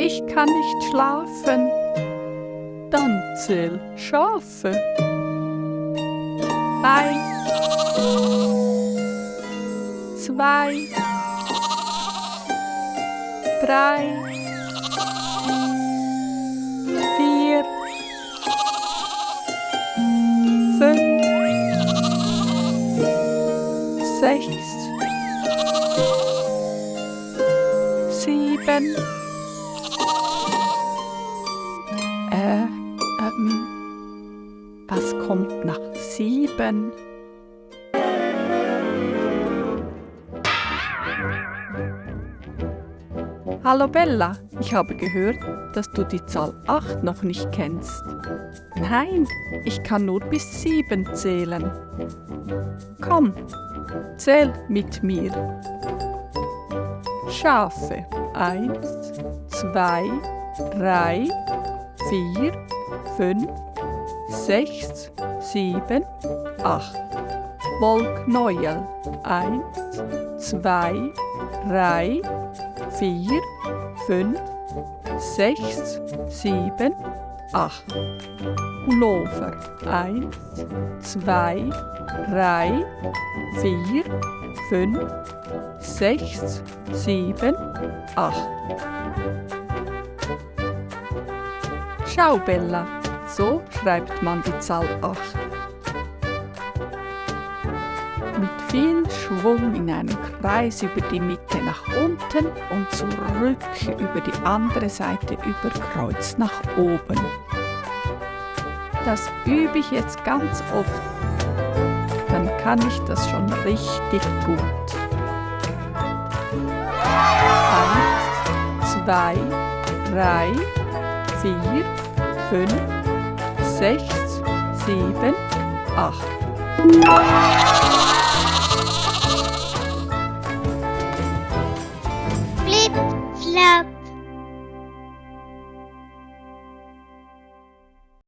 Ich kann nicht schlafen. Dann zähl Schafe. 1, 2, 3, 4, 5, 6, 7. Was kommt nach 7? Hallo Bella, ich habe gehört, dass du die Zahl 8 noch nicht kennst. Nein, ich kann nur bis 7 zählen. Komm, zähl mit mir. Schafe. 1, 2, 3, 4, 5, 6, 7, 8. Wollknäuel. 1, 2, 3, 4, 5, 6, 7, 8. Pullover. 1, 2, 3, 4, 5, 6, 7, 8. Schau, Bella, so schreibt man die Zahl 8. Mit viel Schwung in einem Kreis über die Mitte nach unten und zurück über die andere Seite über Kreuz nach oben. Das übe ich jetzt ganz oft. Dann kann ich das schon richtig gut. 1, 2, 3, 4, 5, 6, 7, 8. Flip, flap.